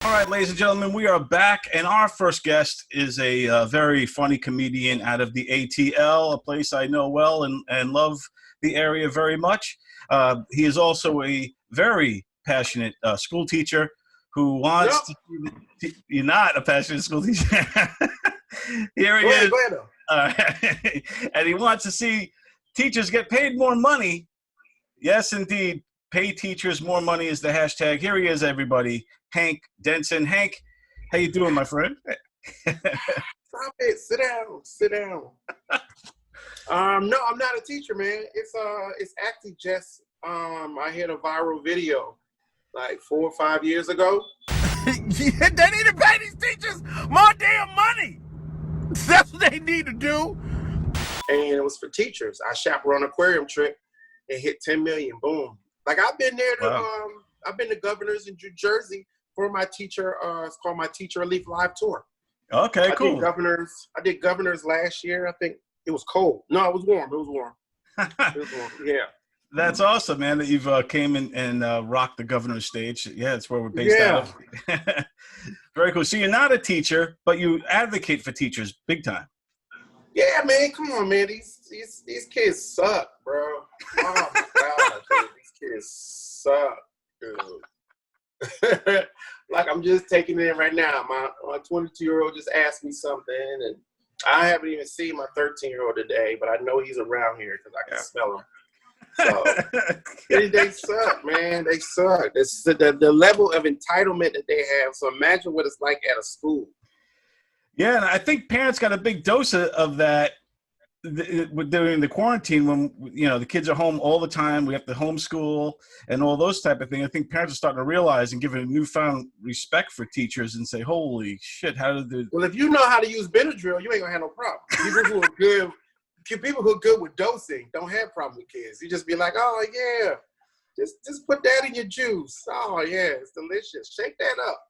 All right, ladies and gentlemen, we are back, and our first guest is a very funny comedian out of the ATL, a place I know well and love the area very much. He is also a very passionate school teacher who wants to. You're not a passionate school teacher. Here he is. Go ahead. And he wants to see teachers get paid more money. Yes, indeed. Pay teachers more money is the hashtag. Here he is, everybody. Hank Denson. Hank, how you doing, my friend? Stop it. Sit down. No, I'm not a teacher, man. It's actually just I had a viral video like 4 or 5 years ago. They need to pay these teachers more damn money. That's what they need to do. And it was for teachers. I chaperoned an aquarium trip and hit 10 million. Boom. Like I've been there to I've been to governors in New Jersey for my teacher. It's called my Teacher Relief Live Tour. Okay, cool. I did governors last year. I think it was cold. No, it was warm. It was warm. Yeah. That's awesome, man, that you've came in and rocked the governor's stage. Yeah, that's where we're based out of. Very cool. So you're not a teacher, but you advocate for teachers big time. Yeah, man. Come on, man. These kids suck, bro. Oh, my God. Dude. These kids suck, dude. Like, I'm just taking it in right now. My 22-year-old just asked me something, and I haven't even seen my 13-year-old today, but I know he's around here because I can smell him. So, they suck, man. They suck. The level of entitlement that they have. So imagine what it's like at a school. Yeah, and I think parents got a big dose of that during the quarantine when, you know, the kids are home all the time. We have to homeschool and all those type of things. I think parents are starting to realize and give it a newfound respect for teachers and say, holy shit, how did the... Well, if you know how to use Benadryl, you ain't gonna have no problem. People who are good with dosing don't have problem with kids. You just be like, oh yeah, just put that in your juice. Oh yeah, it's delicious. Shake that up.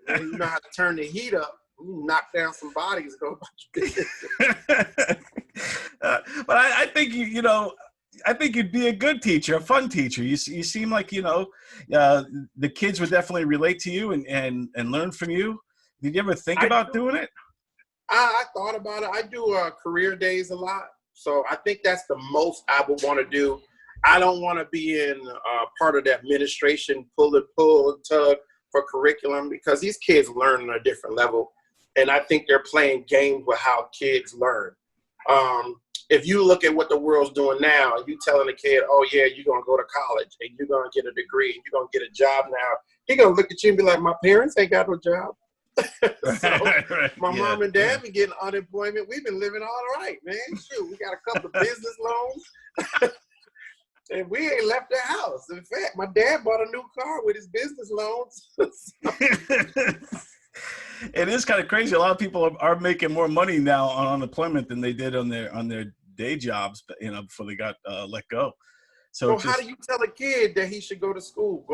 And then you know how to turn the heat up. You knock down some bodies. Go but I think I think you'd be a good teacher, a fun teacher. You seem like the kids would definitely relate to you and learn from you. Did you ever think about doing it? I thought about it. I do career days a lot. So I think that's the most I would want to do. I don't want to be in part of the administration, pull and tug for curriculum because these kids learn on a different level. And I think they're playing games with how kids learn. If you look at what the world's doing now, you telling a kid, oh yeah, you're going to go to college and you're going to get a degree and you're going to get a job now. He's going to look at you and be like, my parents ain't got no job. My mom and dad been getting unemployment. We've been living all right, man. Shoot, we got a couple of business loans. And we ain't left the house. In fact, my dad bought a new car with his business loans. It is kind of crazy. A lot of people are making more money now on unemployment than they did on their day jobs, before they got let go. So how do you tell a kid that he should go to school,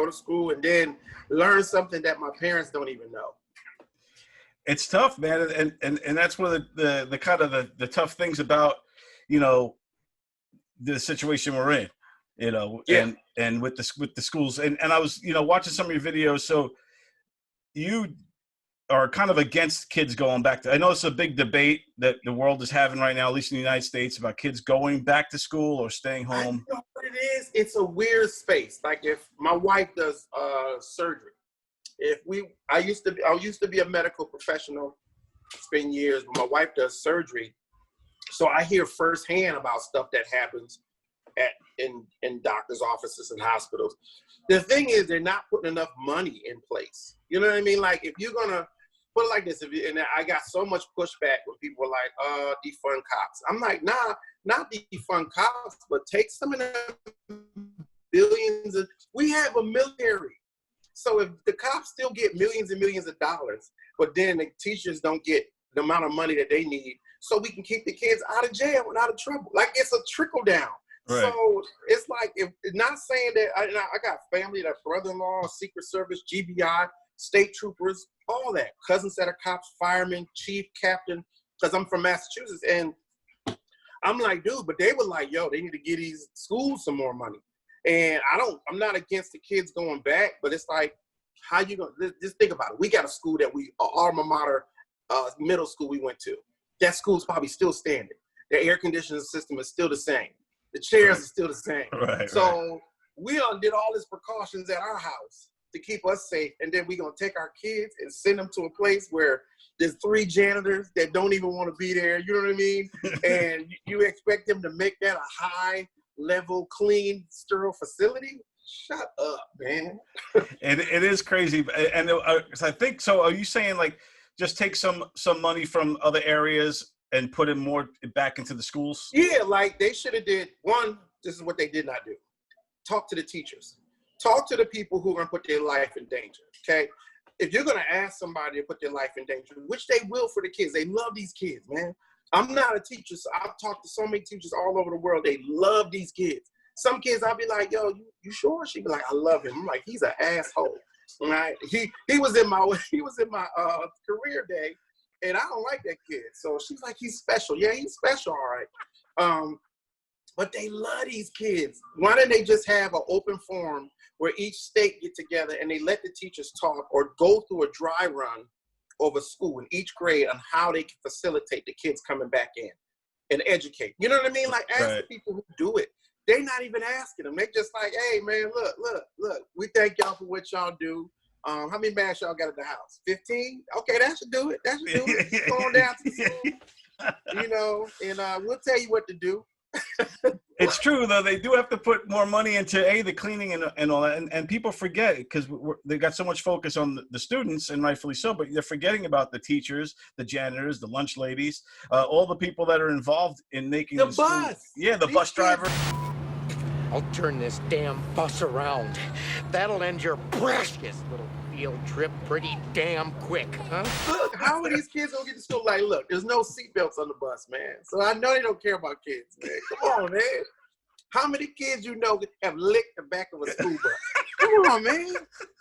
and then learn something that my parents don't even know? It's tough, man, and that's one of the kind of the tough things about the situation we're in, and with the schools, and I was watching some of your videos. So you are kind of against kids going back to. I know it's a big debate that the world is having right now, at least in the United States, about kids going back to school or staying home. I know what it is. It's a weird space. Like if my wife does surgery. I used to be a medical professional, spend years, but my wife does surgery. So I hear firsthand about stuff that happens in doctors' offices and hospitals. The thing is, they're not putting enough money in place. You know what I mean? Like if you're gonna put it like this, and I got so much pushback when people were like, defund cops. I'm like, nah, not defund cops, but take some of the billions of, we have a military. So if the cops still get millions and millions of dollars, but then the teachers don't get the amount of money that they need, so we can keep the kids out of jail and out of trouble. Like it's a trickle down. Right. So it's like, if not saying that, I got family, that brother-in-law, Secret Service, GBI, state troopers, all that. Cousins that are cops, firemen, chief, captain, because I'm from Massachusetts. And I'm like, dude, but they were like, yo, they need to give these schools some more money. And I'm not against the kids going back, but it's like, How you gonna just think about it? We got a school that alma mater, middle school we went to. That school's probably still standing. The air conditioning system is still the same. The chairs are still the same. So we did all these precautions at our house to keep us safe, and then we're gonna take our kids and send them to a place where there's 3 janitors that don't even want to be there. You know what I mean? And you expect them to make that a high level, clean, sterile facility? Shut up, man. It is crazy, and I think so. Are you saying like just take some money from other areas and put it more back into the schools? Yeah, like they should have did one. This is what they did not do. Talk to the teachers. Talk to the people who are gonna put their life in danger. Okay, if you're gonna ask somebody to put their life in danger, which they will for the kids, they love these kids, man. I'm not a teacher, so I've talked to so many teachers all over the world. They love these kids. Some kids, I'll be like, yo, you sure? She'd be like, I love him. I'm like, he's an asshole. Right? He was in my career day, and I don't like that kid. So she's like, he's special. Yeah, he's special, all right. But they love these kids. Why don't they just have an open forum where each state get together and they let the teachers talk or go through a dry run of a school in each grade on how they can facilitate the kids coming back in and educate. You know what I mean? Like, ask the people who do it. They're not even asking them. They just like, hey, man, look. We thank y'all for what y'all do. How many masks y'all got at the house? 15? Okay, that should do it. That should do it. Just go on down to the school, you know, and we'll tell you what to do. It's true, though. They do have to put more money into the cleaning and all that. And people forget because they got so much focus on the students, and rightfully so, but they're forgetting about the teachers, the janitors, the lunch ladies, all the people that are involved in making the bus. Yeah, the bus driver. I'll turn this damn bus around. That'll end your precious little field trip pretty damn quick, huh? Look, how are these kids gonna get to school? Like, look, there's no seatbelts on the bus, man. So I know they don't care about kids, man. Come on, man. How many kids you know have licked the back of a school bus? Come on, man.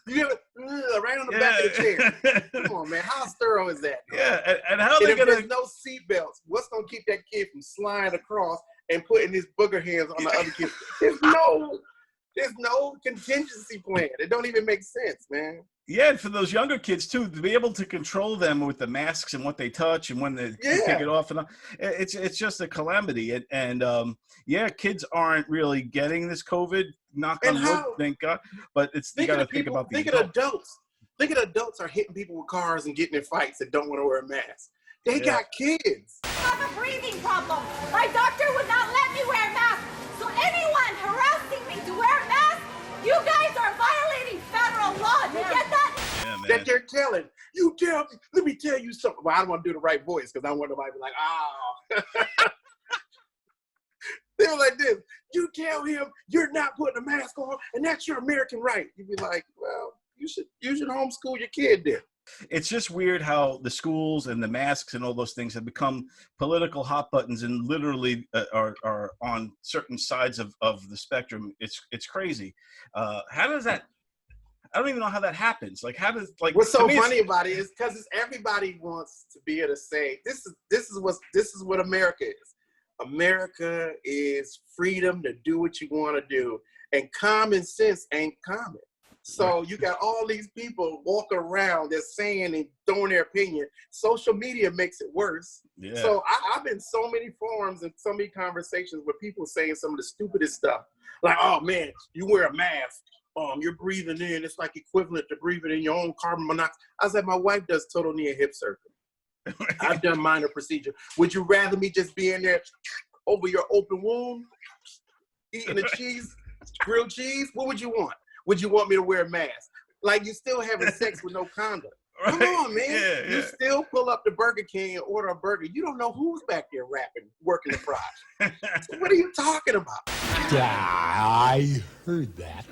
You ever right on the back of the chair? Come on, man. How thorough is that? Yeah, and how are they if gonna? There's no seatbelts. What's gonna keep that kid from sliding across and putting his booger hands on the other kid? There's no contingency plan. It don't even make sense, man. Yeah, and for those younger kids too, to be able to control them with the masks and what they touch and when they take it off and on, it's just a calamity. And kids aren't really getting this COVID. Knock on wood, thank God. But you got to think about the adults. Think of adults are hitting people with cars and getting in fights that don't want to wear a mask. They got kids. I have a breathing problem. My doctor would not let me wear a mask. So anyone harassing me to wear a mask, you guys are violating federal law. Do you get that? Yeah, man. That they're telling. You tell me. Let me tell you something. Well, I don't want to do the right voice because I want nobody to be like, oh. They were like this. You tell him you're not putting a mask on, and that's your American right. You'd be like, well, you should homeschool your kid then. It's just weird how the schools and the masks and all those things have become political hot buttons and literally are on certain sides of the spectrum. It's crazy. How does that? I don't even know how that happens. Like, how does What's so funny about it is because everybody wants to be able to say this is what America is. America is freedom to do what you want to do, and common sense ain't common. So you got all these people walking around that's saying and throwing their opinion. Social media makes it worse. Yeah. So I've been in so many forums and so many conversations where people saying some of the stupidest stuff. Like, oh man, you wear a mask. You're breathing in. It's like equivalent to breathing in your own carbon monoxide. I was like, my wife does total knee and hip surgery. I've done minor procedure. Would you rather me just be in there over your open wound, eating the cheese, grilled cheese? What would you want? Would you want me to wear a mask? Like you still having sex with no condom. Right. Come on, man. Yeah. You still pull up to Burger King and order a burger. You don't know who's back there rapping, working the fries. What are you talking about? I heard that.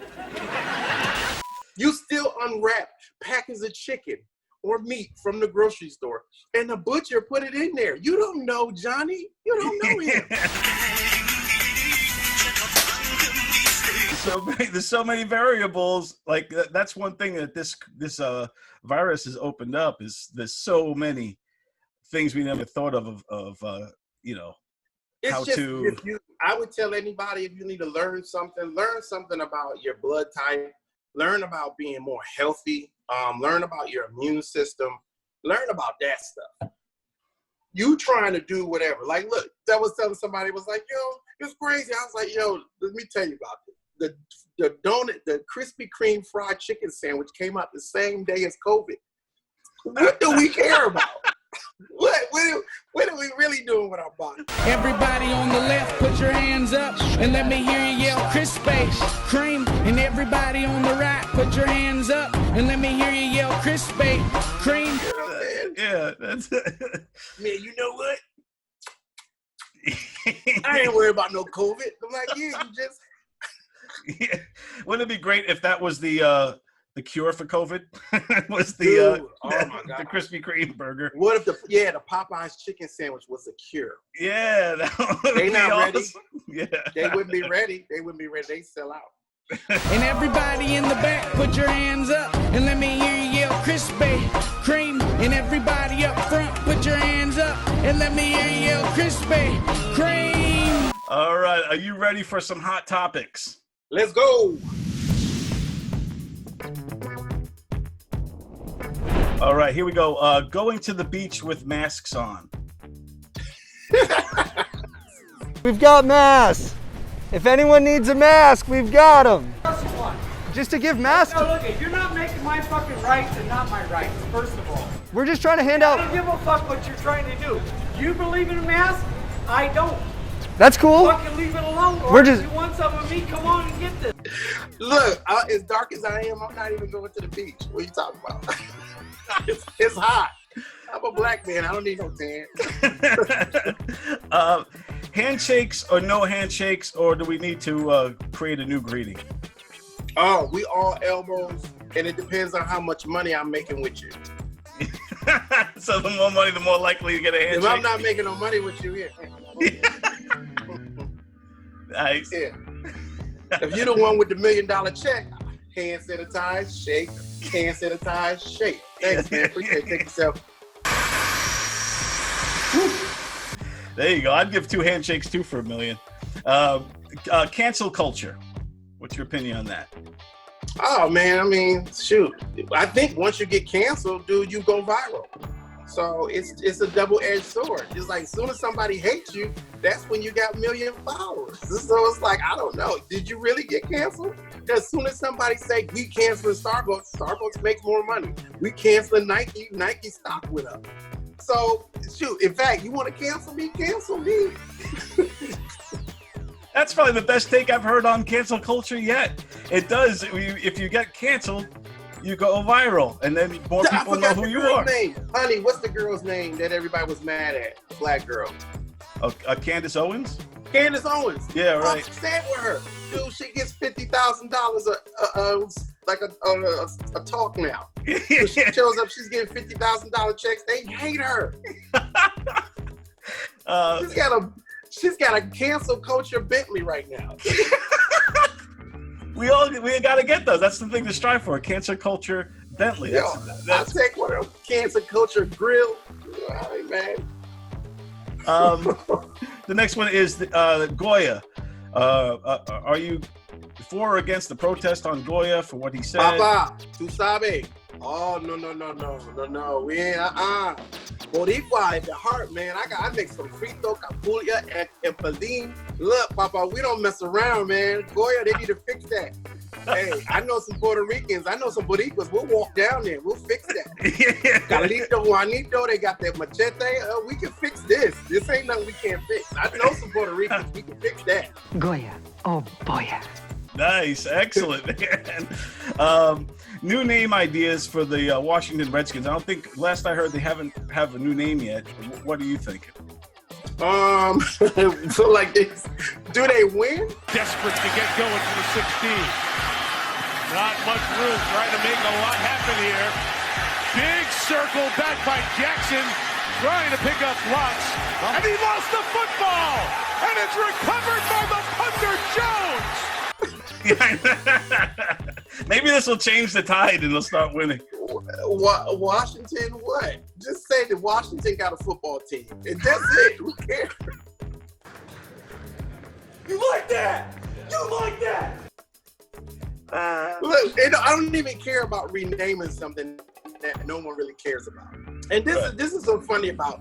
You still unwrap packets of chicken or meat from the grocery store, and the butcher put it in there. You don't know Johnny. You don't know him. There's so many variables. Like that's one thing that this virus has opened up is there's so many things we never thought of it's how just, to. I would tell anybody if you need to learn something about your blood type, learn about being more healthy. learn about your immune system, learn about that stuff. You trying to do whatever. Like, look, I was telling somebody, was like, yo, it's crazy. I was like, yo, let me tell you about this. The donut, the Krispy Kreme fried chicken sandwich came out the same day as COVID. What do we care about? What are we really doing with our body? Everybody on the left, put your hands up and let me hear you yell Krispy Kreme. And everybody on the right, put your hands up and let me hear you yell Krispy Kreme. Yeah, that's it. Man, you know what? I ain't worried about no COVID. I'm like, yeah, you just. Yeah. Wouldn't it be great if that was the cure for COVID? Was the oh my God, the Krispy Kreme burger? What if the Popeyes chicken sandwich was a cure? Yeah, that would They be not awesome. ready. Yeah, They wouldn't be ready. They wouldn't be ready. They sell out. And everybody in the back, put your hands up and let me hear you yell Krispy Kreme. And everybody up front, put your hands up and let me hear you yell Krispy Kreme. All right, are you ready for some hot topics? Let's go. All right, here we go. Going to the beach with masks on. We've got masks. If anyone needs a mask, we've got them. Just to give masks. No, look, you're not making my fucking rights and not my rights, first of all. We're just trying to hand I don't out. give a fuck what you're trying to do. You believe in a mask? I don't. That's cool. Fucking leave it alone. Or We're just- if you want some of me, come on and get this. Look, as dark as I am, I'm not even going to the beach. What are you talking about? It's hot. I'm a black man. I don't need no tan. Handshakes or no handshakes, or do we need to create a new greeting? Oh, we all elbows, and it depends on how much money I'm making with you. So the more money, the more likely you get a handshake. If I'm not making no money with you, yeah. Nice. Yeah. If you're the one with the $1 million check, hand sanitize, shake, hand sanitize, shake. Thanks, man. Appreciate it. Take yourself. There you go. I'd give 2 handshakes too for $1 million. Cancel culture. What's your opinion on that? Oh man, I mean, shoot. I think once you get canceled, dude, you go viral. So it's a double-edged sword. It's like as soon as somebody hates you, that's when you got 1 million followers. So it's like, I don't know. Did you really get canceled? Because as soon as somebody say we canceling Starbucks makes more money. We canceling Nike stock went up. So shoot, in fact, you want to cancel me? Cancel me. That's probably the best take I've heard on cancel culture yet. It does. If you get canceled, you go viral, and then more people know who you are. Name. Honey, what's the girl's name that everybody was mad at? Black girl. Candace Owens? Candace Owens. Yeah, right. I'm sad with her. Dude, she gets $50,000 like a talk now. So she shows up, she's getting $50,000 checks. They hate her. She's got a cancel culture Bentley right now. we got to get those. That's the thing to strive for. Cancel culture Bentley. That's I'll take one of them cancel culture grill. All right, man. The next one is Goya. Are you for or against the protest on Goya for what he said? Papa, tu sabes. Oh, no. We ain't, Boricua at the heart, man. I make some frito, capulla, and pelín. Look, Papa, we don't mess around, man. Goya, they need to fix that. Hey, I know some Puerto Ricans. I know some Boricuas. We'll walk down there. We'll fix that. Carlito, Juanito, they got that machete. We can fix this. This ain't nothing we can't fix. I know some Puerto Ricans. We can fix that. Goya. Oh, boy. Nice. Excellent, man. New name ideas for the Washington Redskins. I don't think, last I heard, they have a new name yet. What do you think? So like this, do they win? Desperate to get going to the 16. Not much room, trying to make a lot happen here. Big circle back by Jackson, trying to pick up blocks. And he lost the football! And it's recovered by the punter, Jones! Maybe this will change the tide and they'll start winning. Washington, what? Just say that Washington got a football team. And that's it. Who cares? You like that? You like that? Look, I don't even care about renaming something that no one really cares about. And this is so funny about.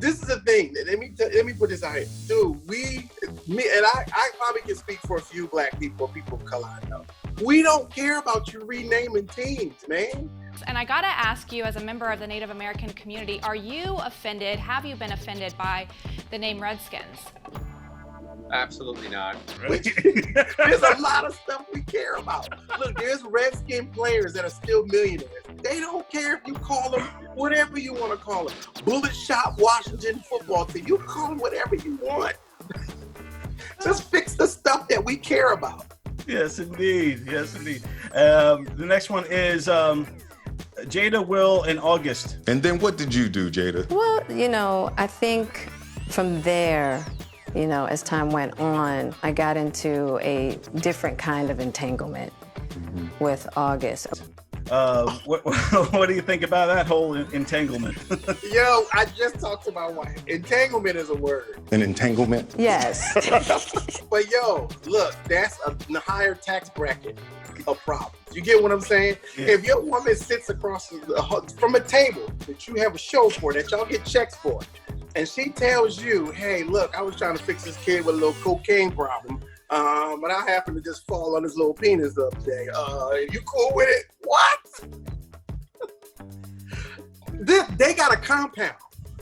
This is the thing. Let me put this out here, dude. I probably can speak for a few black people, people of color I know. We don't care about you renaming teams, man. And I gotta ask you, as a member of the Native American community, are you offended? Have you been offended by the name Redskins? Absolutely not. There's a lot of stuff we care about. Look, there's Redskin players that are still millionaires. They don't care if you call them whatever you want to call them. Bullet Shop Washington football team. You call them whatever you want. Just fix the stuff that we care about. Yes, indeed. Yes, indeed. The next one is Jada, Will, and August. And then what did you do, Jada? Well, you know, I think from there, you know, as time went on, I got into a different kind of entanglement with August. What do you think about that whole entanglement? Yo, I just talked to my wife. Entanglement is a word. An entanglement? Yes. But yo, look, that's a higher tax bracket of problems. You get what I'm saying? Yeah. If your woman sits across from a table that you have a show for, that y'all get checks for, and she tells you, hey, look, I was trying to fix this kid with a little cocaine problem, but I happened to just fall on his little penis the other day. You cool with it? What? They got a compound.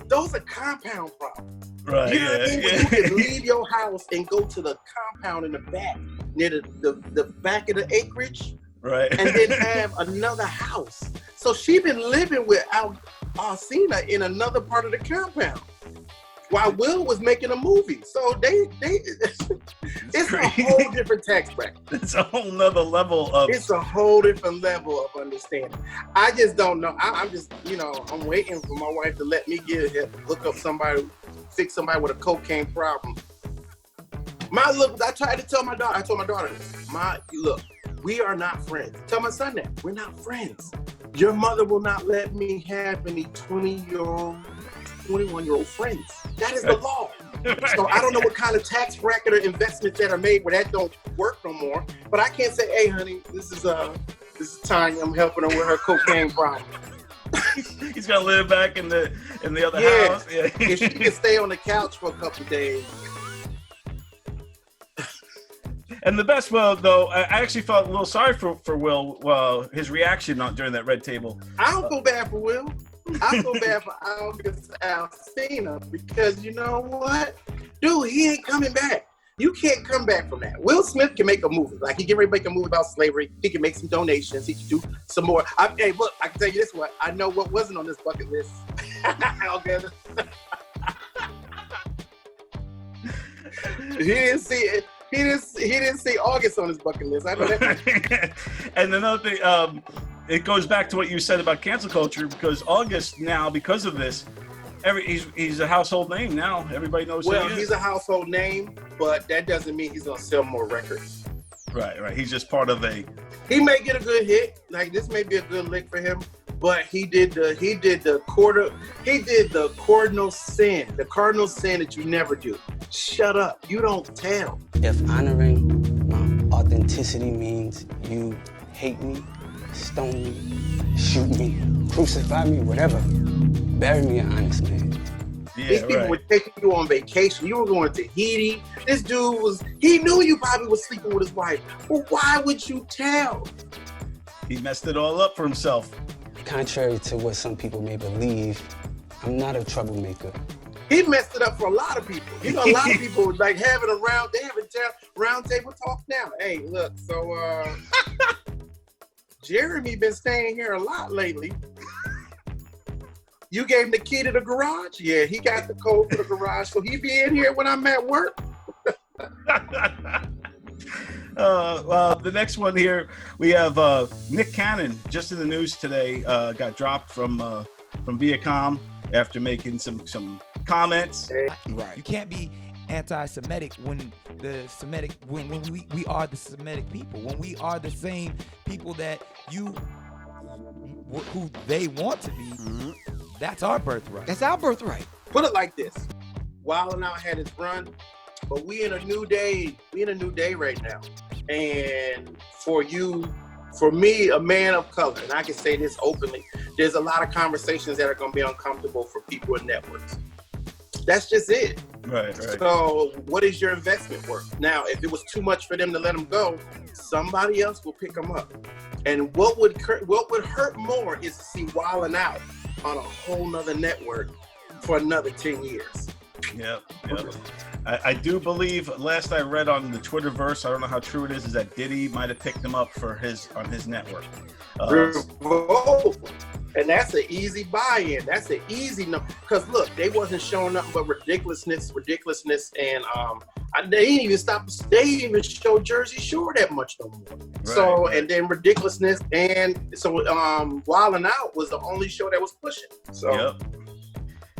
Those are compound problems. Right. You know what I mean? When you can leave your house and go to the compound in the back, near the back of the acreage, right, and then have another house. So she been living with Alcina in another part of the compound, while Will was making a movie. So it's a whole different tax bracket. It's a whole nother level of. It's a whole different level of understanding. I just don't know. I'm just, you know, I'm waiting for my wife to let me hook up somebody, fix somebody with a cocaine problem. I tried to tell my daughter. I told my daughter this. Look, we are not friends. Tell my son that we're not friends. Your mother will not let me have any 21-year-old friends. That is the law. So I don't know what kind of tax bracket or investments that are made where that don't work no more. But I can't say, hey, honey, this is Tanya. I'm helping her with her cocaine problem. He's gonna live back in the other house. Yeah. If she can stay on the couch for a couple of days. And the best, though, I actually felt a little sorry for Will, his reaction during that red table. I don't feel bad for Will. I feel bad for August Alsina because you know what? Dude, he ain't coming back. You can't come back from that. Will Smith can make a movie. Like, he can ready to make a movie about slavery. He can make some donations. He can do some more. Hey, look, I can tell you this one. I know what wasn't on this bucket list. He didn't see it. He didn't see August on his bucket list. I know that. And another thing, it goes back to what you said about cancel culture, because August now, because of this, he's a household name now. Everybody knows who he is. He's a household name, but that doesn't mean he's gonna sell more records. Right. He's just part of a. He may get a good hit. Like, this may be a good lick for him. But he did the cardinal sin that you never do. Shut up. You don't tell. If honoring my authenticity means you hate me, stone me, shoot me, crucify me, whatever, bury me an honest man. Yeah, these people were taking you on vacation. You were going to Tahiti. This dude he knew you probably was sleeping with his wife. Well, why would you tell? He messed it all up for himself. Contrary to what some people may believe, I'm not a troublemaker. He messed it up for a lot of people. You know, a lot of people like having a round table talk now. Hey, look, so Jeremy been staying here a lot lately. You gave him the key to the garage? Yeah, he got the code for the garage, so he be in here when I'm at work. The next one here, we have Nick Cannon, just in the news today, got dropped from Viacom after making some comments. Right. You can't be anti-Semitic when we are the Semitic people, when we are the same people that who they want to be. Mm-hmm. That's our birthright. That's our birthright. Put it like this: Wild 'N Out had its run, but we in a new day. We in a new day right now. And for me, a man of color, and I can say this openly, there's a lot of conversations that are going to be uncomfortable for people in networks. That's just it. Right. So what is your investment worth? Now, if it was too much for them to let them go, somebody else will pick them up. And what would hurt more is to see Wildin' Out on a whole nother network for another 10 years. Yep. I do believe, last I read on the Twitterverse, I don't know how true it is that Diddy might have picked him up on his network. And that's an easy buy-in. That's an easy number. Because look, they wasn't showing nothing but ridiculousness, and they didn't even stop. They didn't even show Jersey Shore that much no more. Right. And then ridiculousness, and so Wildin' Out was the only show that was pushing. So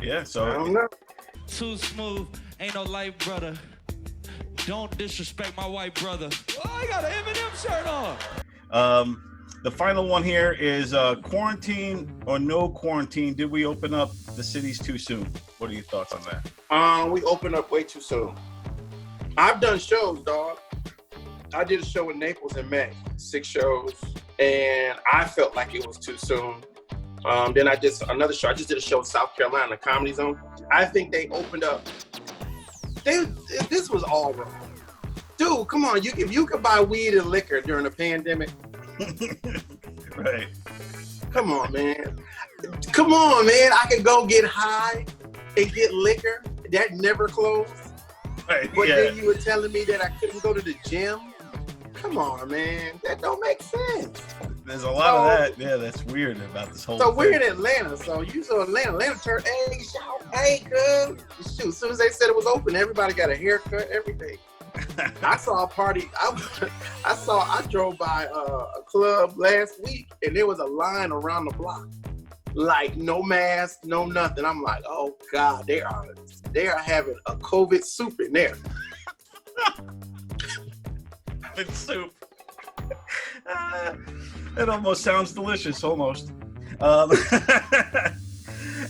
yeah. So I don't know. Too smooth, ain't no light brother. Don't disrespect my white brother. Oh, I got an Eminem shirt on. The final one here is quarantine or no quarantine. Did we open up the cities too soon? What are your thoughts on that? We opened up way too soon. I've done shows, dog. I did a show in Naples in May, 6 shows, and I felt like it was too soon. Then I just did a show in South Carolina, the Comedy Zone. I think they opened up. This was all wrong. Dude, come on. If you could buy weed and liquor during a pandemic. Right. Come on, man. I could go get high and get liquor. That never closed. Right. But then you were telling me that I couldn't go to the gym. Come on, man. That don't make sense. There's a lot of that. Yeah, that's weird about this whole thing. We're in Atlanta. So you saw Atlanta turned, hey, shout, hey, good. Shoot, as soon as they said it was open, everybody got a haircut, everything. I saw a party. I drove by a club last week, and there was a line around the block, like no mask, no nothing. I'm like, oh God, they are having a COVID soup in there. COVID soup. It almost sounds delicious, almost.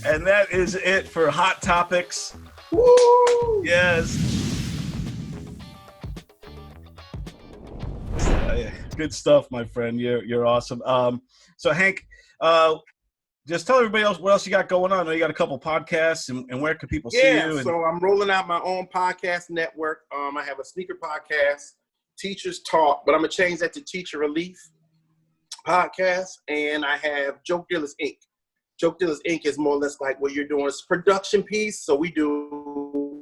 And that is it for Hot Topics. Woo! Yes. Good stuff, my friend. You're awesome. So Hank, just tell everybody else what else you got going on. I know you got a couple podcasts, and where can people see you? So I'm rolling out my own podcast network. I have a sneaker podcast, Teachers Talk, but I'm gonna change that to Teacher Relief podcast, and I have Joke Dealers Inc. Joke Dealers Inc. is more or less like what you're doing. It's a production piece, so we do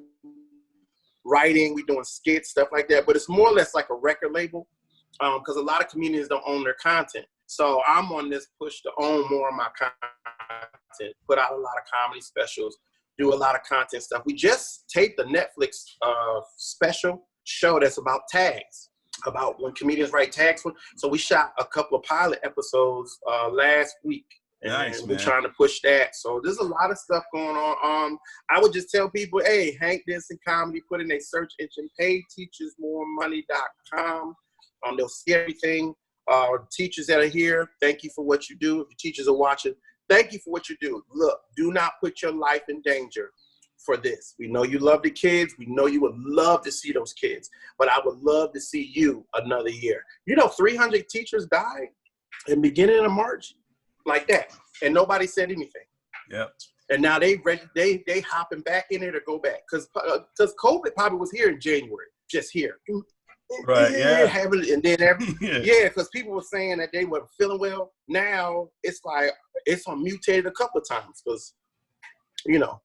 writing, we doing skits, stuff like that, but it's more or less like a record label. Because a lot of comedians don't own their content. So I'm on this push to own more of my content, put out a lot of comedy specials, do a lot of content stuff. We just taped the Netflix special show that's about tags, about when comedians write tags. So we shot a couple of pilot episodes last week. Nice, and we're trying to push that. So there's a lot of stuff going on. I would just tell people, hey, Hank Denson Comedy, put in a search engine, payteachersmoremoney.com. They'll see everything. Teachers that are here, thank you for what you do. If your teachers are watching, thank you for what you do. Look, do not put your life in danger for this. We know you love the kids. We know you would love to see those kids. But I would love to see you another year. 300 teachers died in the beginning of March like that. And nobody said anything. Yep. And now they hopping back in there to go back. Because COVID probably was here in January, just here. Right, yeah. And then because people were saying that they weren't feeling well. Now it's like it's mutated a couple of times because, Yep,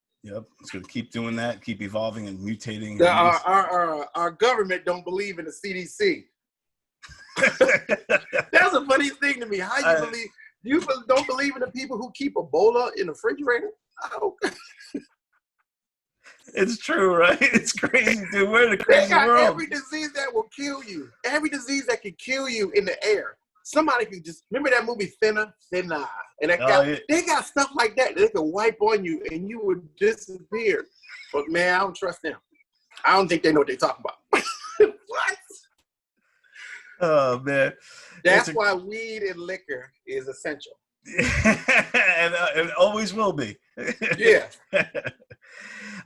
it's going to keep doing that, keep evolving and mutating. Our government don't believe in the CDC. That's the funniest thing to me. How you don't believe in the people who keep Ebola in the refrigerator? Oh. It's true, right? It's crazy, dude. We're in a crazy world. Every disease that will kill you. Every disease that can kill you in the air. Somebody can just remember that movie Thinner, and they got stuff like that they can wipe on you and you would disappear. But man, I don't trust them. I don't think they know what they talk about. What? Oh man, that's why weed and liquor is essential. and it always will be. Yeah.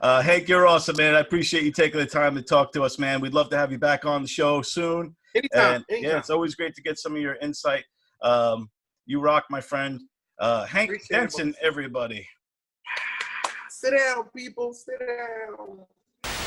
Hank, you're awesome, man. I appreciate you taking the time to talk to us, man. We'd love to have you back on the show soon. Anytime. Yeah, it's always great to get some of your insight. You rock, my friend. Hank Denson, everybody. Sit down, people. Sit down.